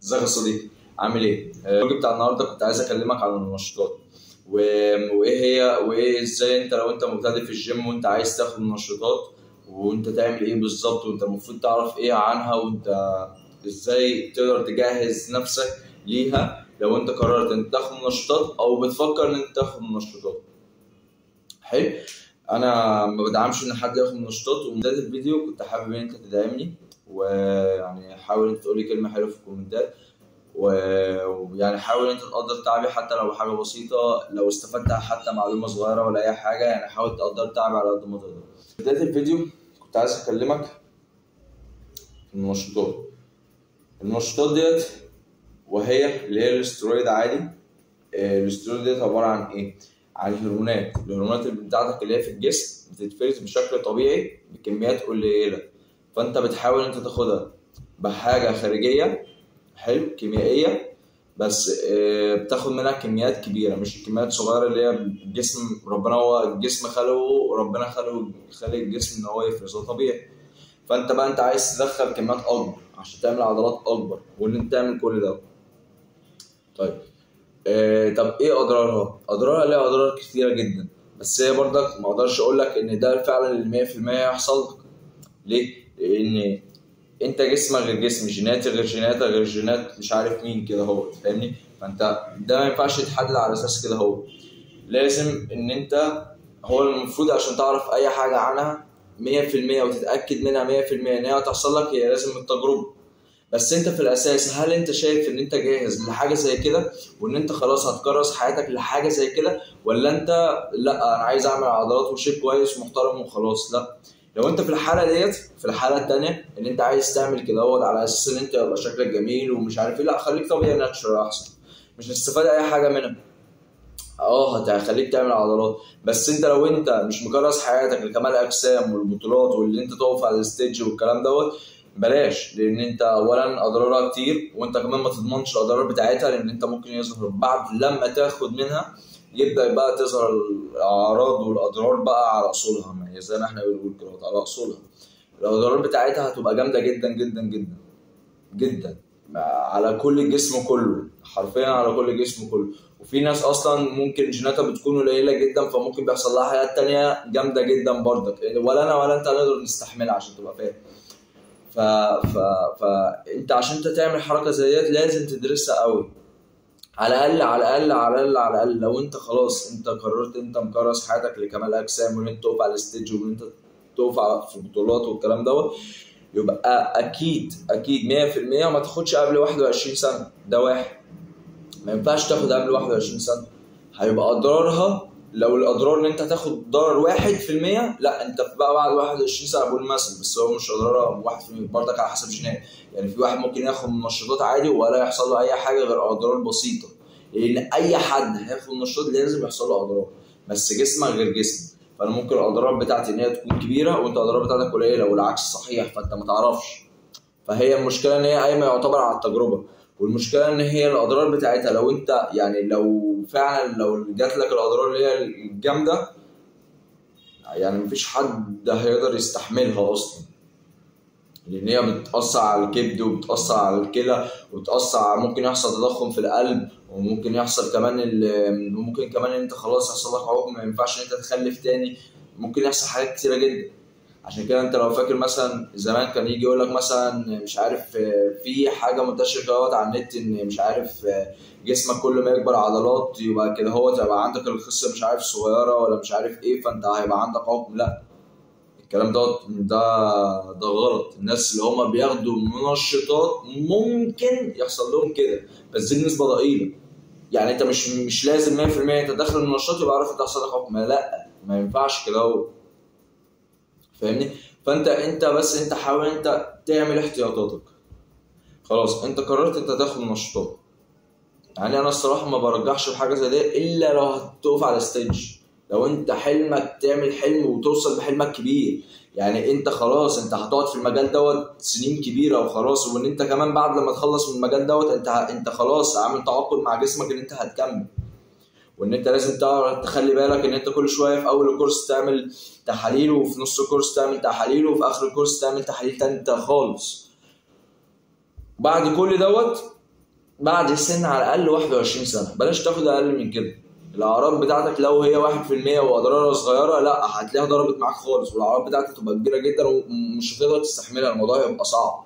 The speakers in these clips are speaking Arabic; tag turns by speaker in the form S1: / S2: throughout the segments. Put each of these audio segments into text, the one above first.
S1: ازيك يا صديقي؟ عامل ايه؟ الفيديو بتاع النهارده كنت عايز اكلمك عن المنشطات وايه ازاي انت لو انت مبتدئ في الجيم وانت عايز تاخد منشطات وانت تعمل ايه بالظبط، وانت المفروض تعرف ايه عنها، وانت ازاي تقدر تجهز نفسك ليها لو انت قررت ان تاخد منشطات او بتفكر ان انت تاخد منشطات. حلو. انا ما بدعمش ان حد ياخد منشطات، ومن بدايه الفيديو كنت حابب ان انت تدعمني، ويعني حاول انت تقول لي كلمه حلوه في الكومنتات، ويعني حاول انت تقدر تعبي حتى لو حاجه بسيطه، لو استفدت حتى معلومه صغيره ولا اي حاجه، يعني حاول تقدر تعبي على قد ما تقدر. في بدايه الفيديو كنت عايز اكلمك في المنشطات ديت، وهي اللي هي الاسترويد عادي. الاسترويد ديت عباره عن ايه؟ عن الهرمونات بتاعتك اللي هي في الجسم بتتفرز بشكل طبيعي بكميات قليله، فانت بتحاول انت تاخدها بحاجه خارجيه، حلو، كيميائيه، بس بتاخد منها كميات كبيره، مش الكميات صغيره اللي هي الجسم ربنا هو الجسم ربنا خلق الجسم ان هو يفرزها طبيعي. فانت بقى انت عايز تدخل كميات اكبر عشان تعمل عضلات اكبر، وان انت تعمل كل ده. طيب طب ايه اضرارها؟ اضرارها ليها اضرار كتيره جدا، بس هي برضك ما اقدرش اقول لك ان ده فعلا ال 100% هيحصل لك. ليه؟ لان انت جسمك غير جسمي، جيناتي غير جيناتك غير جينات مش عارف مين كده، هو فاهمني؟ فانت ده ما ينفعش يتحدد على اساس كده، هو لازم ان انت هو المفروض عشان تعرف اي حاجه عنها 100% وتتاكد منها 100% ان هي هتحصل لك، هي لازم التجربه. بس انت في الاساس هل انت شايف ان انت جاهز لحاجه زي كده، وان انت خلاص هتكرس حياتك لحاجه زي كده، ولا انت لا انا عايز اعمل عضلات وشيب كويس ومحترم وخلاص؟ لا، لو انت في الحاله ديت، في الحاله الثانيه ان انت عايز تعمل كده على اساس ان انت يبقى شكلك جميل ومش عارف ايه، لا خليك طبيعي ناتشرال احسن، مش هتستفاد اي حاجه منها. هتخليك تعمل عضلات، بس انت لو انت مش مكرس حياتك لكمال اجسام والبطولات واللي انت تقف على الستيج والكلام دوت، بلاش، لان انت اولا اضرارها كتير، وانت كمان ما تضمنش الاضرار بتاعتها، لان انت ممكن يظهر بعد لما تاخد منها يبدا بقى تظهر الاعراض والاضرار بقى على اصولها، ما هي زي ما احنا بنقول كده على اصولها. الاضرار بتاعتها هتبقى جامده جدا جدا جدا جدا على كل الجسم كله، حرفيا على كل الجسم كله. وفي ناس اصلا ممكن جيناتها بتكون قليله جدا، فممكن بيحصل لها حاجات تانية جامده جدا برضك، ولا انا ولا انت هنقدر نستحملها عشان تبقى فاهم. فانت عشان انت تعمل حركه زي ديت لازم تدرسها قوي، على الاقل على الاقل على الاقل على الاقل لو انت خلاص انت قررت انت مكرس حياتك لكمال اجسام، وان انت تقف على الستيج، وان انت تقف في بطولات والكلام دوت، يبقى اكيد 100% ما تاخدش قبل 21 سنه. ده واحد، ما ينفعش تاخد قبل 21 سنه. هيبقى اضرارها، لو الاضرار ان انت تاخد ضرر 1%، لا انت بقى بعد 21 سنه بقول مثلا، بس هو مش اضرارها 1% برضك على حسب جينات. يعني في واحد ممكن ياخد منشطات عادي ولا يحصل له اي حاجه غير اضرار بسيطه، لان اي حد هياخد منشطات لازم يحصل له اضرار، بس جسمك غير جسمي. فانا ممكن الاضرار بتاعتي ان هي تكون كبيره وانت الاضرار بتاعتك قليله، والعكس صحيح، فانت ما تعرفش. فهي المشكله ان هي قايمه يعتبر على التجربه، والمشكله ان هي الاضرار بتاعتها لو انت يعني لو فعلا لو جات لك الاضرار اللي هي الجامده، يعني مفيش حد هيقدر يستحملها اصلا، لان هي بتاثر على الكبد وبتاثر على الكلى وبتاثر على، ممكن يحصل تضخم في القلب، وممكن يحصل كمان ممكن كمان ان انت خلاص يحصل لك عقم ما ينفعش ان انت تخلف تاني، ممكن يحصل حاجات كتيره جدا. عشان كده انت لو فاكر مثلا زمان كان يجي يقول لك مثلا مش عارف في حاجه منتشره كده على النت، ان مش عارف جسمك كل ما يكبر عضلات يبقى كده تبقى عندك الخصيه مش عارف صغيره ولا مش عارف ايه، فانت هيبقى عندك عقم. لا، الكلام ده غلط. الناس اللي هم بياخدوا منشطات ممكن يحصل لهم كده، بس دي نسبه ضئيله. يعني انت مش لازم 100% انت داخل المنشطات يبقى عارف انت هيحصل لك عقم، لا ما ينفعش كده، فاهمني؟ فانت بس انت حاول انت تعمل احتياطاتك. خلاص انت قررت انت تاخد منشطات، يعني انا الصراحه ما برجحش بحاجه زي دي الا لو هتقف على ستيج، لو انت حلمك تعمل حلم وتوصل بحلمك كبير، يعني انت خلاص انت هتقعد في المجال دوت سنين كبيره وخلاص، وان انت كمان بعد لما تخلص من المجال دوت انت خلاص عامل تعاقد مع جسمك ان انت هتكمل، وان انت لازم تعرف تخلي بالك ان انت كل شويه في اول الكورس تعمل تحاليل، وفي نص الكورس تعمل تحاليل، وفي اخر الكورس تعمل تحاليل تانية خالص. بعد كل دوت بعد سن على الاقل 21 سنه، بلاش تاخد اقل من كده. الاعراض بتاعتك لو هي 1% واضرارها صغيره، لا هتلاقيها ضربت معاك خالص، والاعراض بتاعتك تبقى كبيره جدا ومش هتقدر تستحملها، الموضوع هيبقى صعب.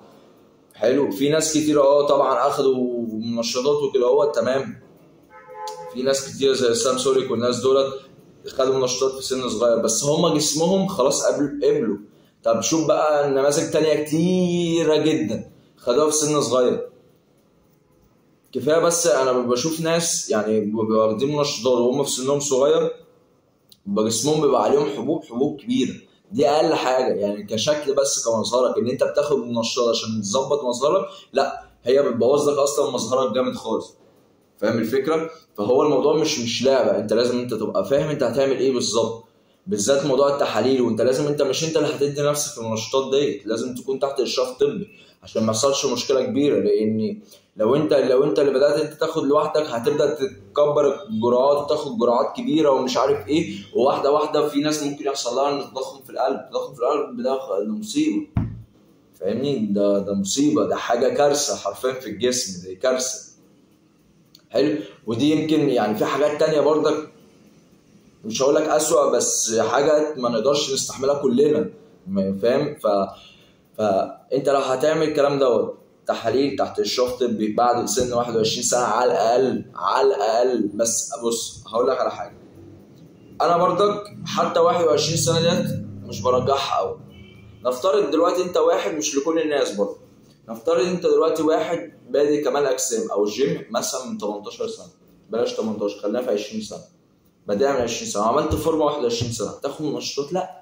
S1: حلو. في ناس كتير طبعا اخدوا منشطات وكده تمام. في ناس كتير زي سام سوريك والناس دولت خدوا منشطات في سن صغير، بس هم جسمهم خلاص قبلوا. طب شوف بقى نماذج تانية كتيرة جدا خدوها في سن صغير. كفايه بس انا بشوف ناس يعني بيبقوا واخدين منشطات وهم في سنهم صغير، بيبقى جسمهم بيبقى عليهم حبوب كبيره. دي اقل حاجه يعني كشكل، بس كمظهرك ان انت بتاخد منشطات عشان تظبط مظهرك، لا هي بتبوظ لك اصلا مظهرك جامد خالص. فاهم الفكره؟ فهو الموضوع مش لعبه، انت لازم انت تبقى فاهم انت هتعمل ايه بالظبط، بالذات موضوع التحاليل. وانت لازم انت مش انت اللي هتدي نفسك المنشطات ديت، لازم تكون تحت اشراف طبي عشان ما يحصلش مشكله كبيره. لان لو انت اللي بدات انت تاخد لوحدك، هتبدا تكبر الجرعات وتاخد جرعات كبيره ومش عارف ايه، وواحده واحده في ناس ممكن يحصل لها تضخم في القلب. التضخم في القلب ده مصيبه، فاهمني؟ ده مصيبه، ده حاجه كارثه حرفيا في الجسم، دي كارثه. حلو. ودي يمكن يعني في حاجات تانية برضك مش هقول لك اسوأ، بس حاجات ما نقدرش نستحملها كلنا، فاهم؟ فانت لو هتعمل الكلام تحاليل تحت اشراف طبي بعد سن 21 سنه على الاقل. بس بص هقول لك على حاجه، انا برضك حتى 21 سنه ديت مش برجحها قوي. نفترض دلوقتي انت واحد، مش لكل الناس برضه، نفترض انت دلوقتي واحد بادئ كمال اجسام او جيم مثلا من 18 سنه، بلاش 18، خلينا في 20 سنه، بادئ من 20 سنه، عملت فورمه 21 سنه، تاخد منشطات؟ لا.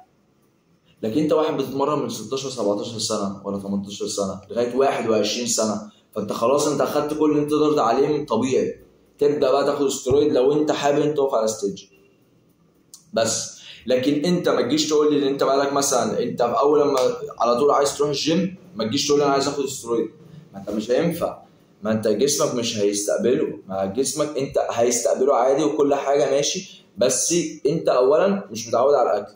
S1: لكن انت واحد بتتمرن من 16 17 سنه ولا 18 سنه لغايه 21 سنه، فانت خلاص انت اخدت كل اللي انت تقدر عليه من طبيعي، تبدا بقى تاخد استرويد لو انت حابب انت تقف على ستيج بس. لكن انت ما تجيش تقول لي ان انت بقالك مثلا، انت في اول لما على طول عايز تروح الجيم، ما تجيش تقول لي انا عايز اخد استرويد، ما انت مش هينفع، ما انت جسمك مش هيستقبله، ما جسمك انت هيستقبله عادي وكل حاجه ماشي، بس انت اولا مش متعود على الاكل،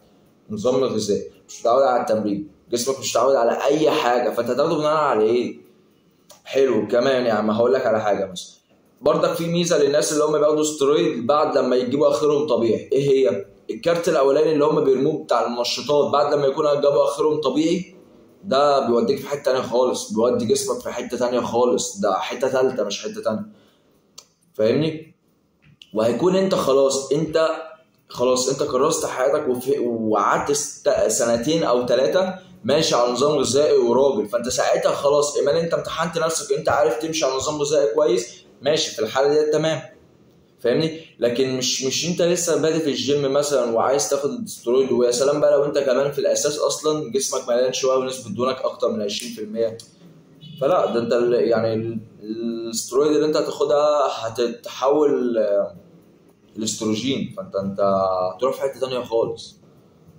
S1: النظام الغذائي مش متعود على التمرين، جسمك مش متعود على اي حاجه، فانت هتاخده بناء على ايه؟ حلو. كمان يعني ما هقول لك على حاجه مثلا برضك في ميزه للناس اللي هم بياخدوا استرويد بعد لما يجيبوا اخرهم طبيعي، ايه هي؟ الكارت الاولاني اللي هم بيرموه بتاع المنشطات بعد لما يكونوا جابوا اخرهم طبيعي، ده بيوديك في حته ثانيه خالص، بيودي جسمك في حته ثانيه خالص، ده حته ثالثه مش حته ثانيه، فاهمني؟ وهيكون انت خلاص انت كرست حياتك وقعدت سنتين او 3 ماشي على نظام غذائي وراجل، فانت ساعتها خلاص ايمان انت امتحنت نفسك، انت عارف تمشي على نظام غذائي كويس، ماشي في الحاله دي تمام، فاهمني؟ لكن مش انت لسه بادئ في الجيم مثلا وعايز تاخد استرويد، ويا سلام بقى لو انت كمان في الاساس اصلا جسمك مليان شويه ونسبه دهونك اكتر من 20%، فلا، ده انت يعني الاسترويد اللي انت هتاخدها هتتحول الاستروجين، فانت هتروح في حته ثانيه خالص،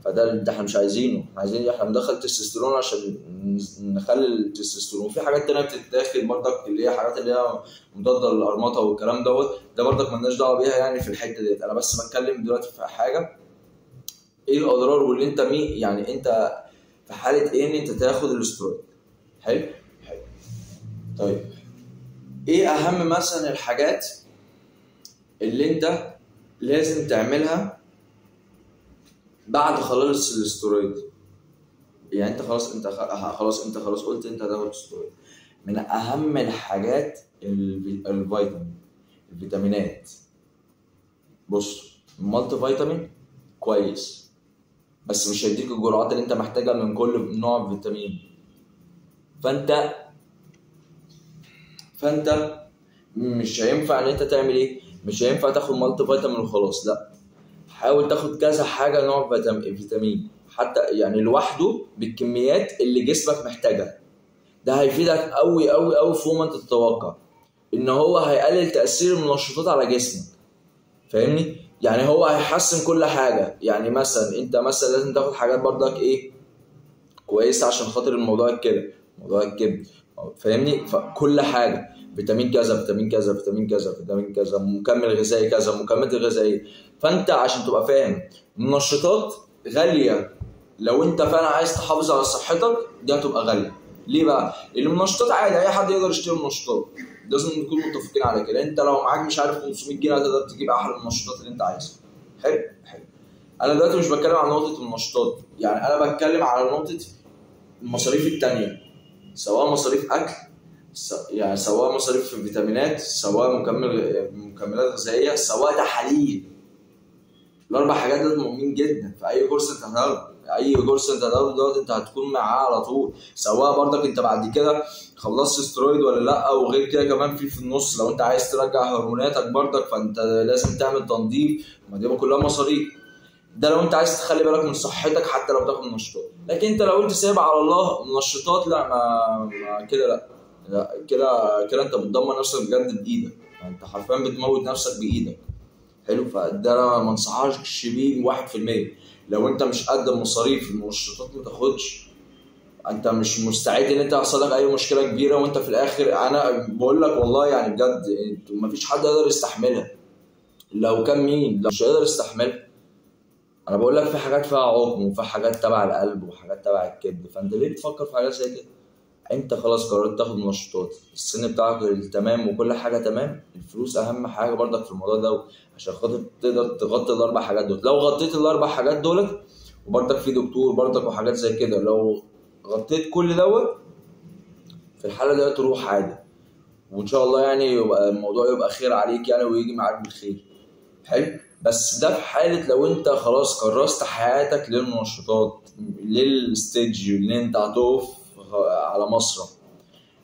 S1: فده احنا مش عايزينه، احنا ندخل تستوستيرون عشان نخلي التستوستيرون. في حاجات تانية بتتداخل برضك اللي هي حاجات اللي هي مضاده للارمطه والكلام ده برضك مالناش دعوه بيها يعني في الحته ديت. انا بس بتكلم دلوقتي في حاجه ايه الاضرار، واللي انت يعني انت في حاله ايه ان انت تاخد الاسترويد. حلو. طيب ايه اهم مثلا الحاجات اللي انت لازم تعملها بعد خلاص الاسترويد؟ يعني انت خلاص قلت انت هتاخد استرويد. من اهم الحاجات الفيتامينات. بص، المالتي فيتامين كويس بس مش هيديك الجرعات اللي انت محتاجها من كل نوع فيتامين، فانت مش هينفع ان انت تعمل ايه، مش هينفع تاخد مالتي فيتامين وخلاص، لا، حاول تاخد كذا حاجه نوع فيتامين حتى يعني لوحده بالكميات اللي جسمك محتاجها، ده هيفيدك قوي قوي قوي فوق ما انت تتوقع، ان هو هيقلل تاثير المنشطات على جسمك، فاهمني؟ يعني هو هيحسن كل حاجه. يعني مثلا انت لازم تاخد حاجات برضك ايه كويسه عشان خاطر موضوع الكبد، فاهمني؟ فكل حاجه فيتامين كذا فيتامين كذا فيتامين كذا فيتامين كذا، مكمل غذائي كذا، مكملات غذائيه. فانت عشان تبقى فاهم المنشطات غاليه، لو انت فعلا عايز تحافظ على صحتك دي هتبقى غاليه. ليه بقى؟ لان المنشطات عادي اي حد يقدر يشتري منشطات، لازم نكون متفقين على كده. انت لو معاك مش عارف 500 جنيه هتقدر تجيب احلى النشاطات اللي انت عايزها. حلو. انا دلوقتي مش بتكلم عن نقطه النشاطات، يعني انا بتكلم على نقطه المصاريف التانيه، سواء مصاريف اكل، يعني سواء مصاريف فيتامينات، سواء مكملات غذائيه، سواء تحاليل. الاربع حاجات دول مهمين جدا في اي كورس انت هتاخده. اي كورس انت هتاخده دوت انت هتكون معاه على طول، سواء برضك انت بعد كده خلصت سترويد ولا لا. وغير كده كمان في النص لو انت عايز ترجع هرموناتك برضك فانت لازم تعمل تنظيف، ما دي كلها مصاريف. ده لو انت عايز تخلي بالك من صحتك حتى لو بتاخد منشطات. لكن انت لو انت سايب على الله منشطات، لا ما كده لا كده انت بتدمر نفسك بجد بايدك، يعني انت حرفيا بتموت نفسك بايدك. حلو. فده انا ما انصحكش بيه 1%. لو انت مش قد مصاريف المنشطات ما تاخدش. انت مش مستعد ان انت يحصل لك اي مشكله كبيره وانت في الاخر، انا بقول لك والله يعني بجد ما فيش حد يقدر يستحملها. لو كان مين لو مش هيقدر يستحملها. انا بقول لك في حاجات فيها عقم وفي حاجات تبع القلب وحاجات تبع الكبد، فانت ليه بتفكر في حاجات زي كده؟ انت خلاص قررت تاخد منشطات، السن بتاعك تمام وكل حاجه تمام، الفلوس اهم حاجه برضك في الموضوع ده عشان خاطر تقدر تغطي الاربع حاجات دول. لو غطيت الاربع حاجات دولت وبرضك في دكتور برضك وحاجات زي كده، لو غطيت كل دوت في الحاله دي تروح عادي، وان شاء الله يعني يبقى الموضوع يبقى خير عليك يعني ويجي معاك بالخير. حلو. بس ده في حاله لو انت خلاص كرست حياتك للمنشطات، للستيج اللي انت هتقف على مسرح.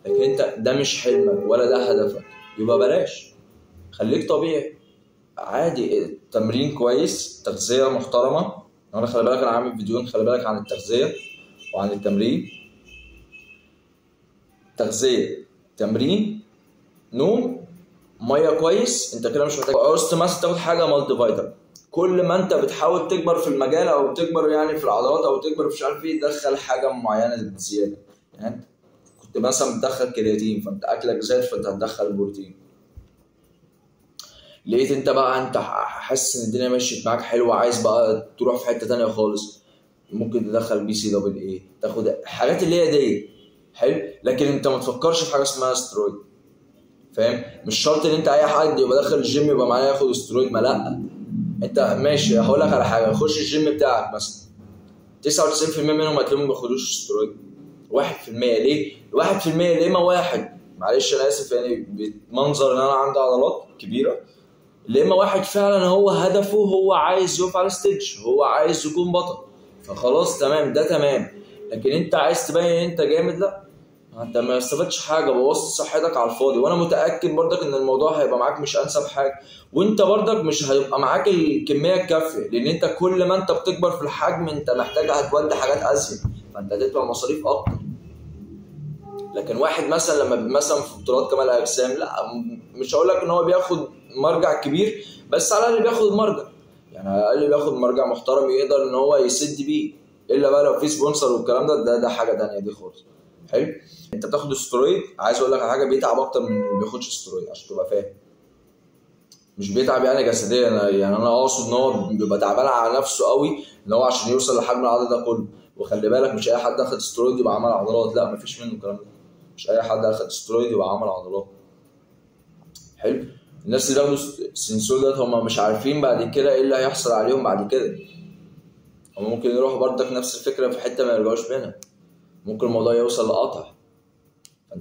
S1: لكن انت ده مش حلمك ولا ده هدفك، يبقى بلاش. خليك طبيعي عادي، تمرين كويس، تغذيه محترمه. انا خلي بالك انا عامل فيديوهين خلي بالك عن التغذيه وعن التمرين. تغذيه، تمرين، نوم، ميه كويس. انت كده مش محتاج عوزت مثلا تاخد حاجه مالتي فيتامين. كل ما انت بتحاول تكبر في المجال او تكبر يعني في العضلات او تكبر في مش عارف ايه، دخل حاجه معينه زياده. يعني كنت مثلا بتدخل كرياتين فانت اكلك زاد فانت هتدخل بروتين. لقيت انت بقى انت حاسس ان الدنيا مشيت معاك حلوه عايز بقى تروح في حته تانية خالص، ممكن تدخل BCAA، تاخد حاجات اللي هي دي. حلو. لكن انت ما تفكرش في حاجه اسمها سترويد. فاهم؟ مش شرط ان انت اي حد يبقى داخل الجيم يبقى معاه ياخد سترويد، ما لا. انت ماشي هقول لك على حاجه، خش الجيم بتاعك مثلا 99% منهم هتلاقيهم ما بياخدوش سترويد. 1% ليه؟ 1% ليه؟ ما واحد معلش انا اسف يعني بمنظر ان انا عندي عضلات كبيره، ليه ما واحد فعلا هو هدفه هو عايز يقف على ستيج، هو عايز يكون بطل، فخلاص تمام ده تمام. لكن انت عايز تبين ان انت جامد، لا انت ما استفدتش حاجه، بوظت صحتك على الفاضي. وانا متاكد برضك ان الموضوع هيبقى معاك مش انسب حاجه، وانت برضك مش هيبقى معاك الكميه الكافيه، لان انت كل ما انت بتكبر في الحجم انت محتاج هتودي حاجات ازيد، فانت هتدفع مصاريف اكتر. لكن واحد مثلا لما مثلا في بطولات كمال اجسام، لا مش هقول لك ان هو بياخد مرجع كبير، بس على الاقل بياخد مرجع، يعني على الاقل بياخد مرجع محترم يقدر ان هو يسد بيه. الا بقى لو في سبونسر والكلام ده حاجه ثانيه دي خالص. حلو. انت بتاخد استرويد، عايز اقول لك على حاجه، بيتعب اكتر من اللي بياخدش استرويد عشان تبقى فاهم. مش بيتعب يعني جسديا، يعني انا اقصد ان هو بيبقى تعبان على نفسه قوي ان هو عشان يوصل لحجم العضله ده كله. وخلي بالك مش اي حد اخد استرويد يبقى عمل عضلات، لا مفيش منه الكلام ده. مش اي حد اخد استرويد يبقى عمل عضلات. حلو. الناس اللي بياخدوا سنسول ده هم مش عارفين بعد كده ايه اللي هيحصل عليهم بعد كده. هم ممكن يروحوا برضك نفس الفكره في حته ما يرجعوش منها، ممكن الموضوع يوصل لقطع.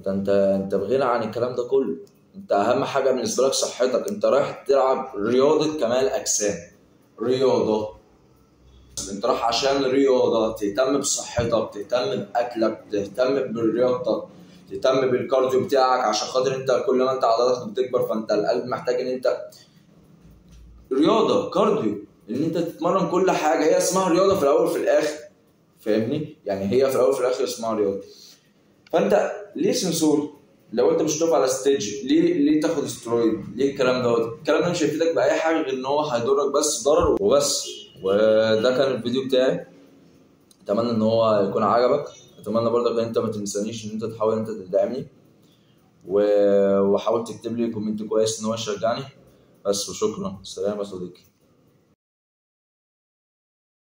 S1: انت بغنى عن الكلام ده كله. انت اهم حاجه بالنسبه لك صحتك، انت رايح تلعب رياضه كمال اجسام، رياضه. انت رايح عشان رياضه، تهتم بصحتك، تهتم باكلك، تهتم برياضتك، تهتم بالكارديو بتاعك، عشان خاطر انت كل ما انت عضلاتك بتكبر فانت القلب محتاج ان انت رياضه كارديو، ان انت تتمرن كل حاجه. هي اسمها رياضه في الاول وفي الاخر، فاهمني؟ يعني هي في الاول وفي الاخر اسمها رياضه. فانت ليه سنسول؟ لو انت مش هتقف على ستيج ليه تاخد استرويد؟ ليه الكلام دوت؟ الكلام ده مش هيفيدك باي حاجه غير ان هو هيضرك بس ضرر وبس. وده كان الفيديو بتاعي، اتمنى ان هو يكون عجبك. اتمنى برضك ان انت ما تنسانيش ان انت تحاول ان انت تدعمني وحاول تكتب لي كومنت كويس ان هو يشجعني بس. وشكرا، سلام يا صديقي.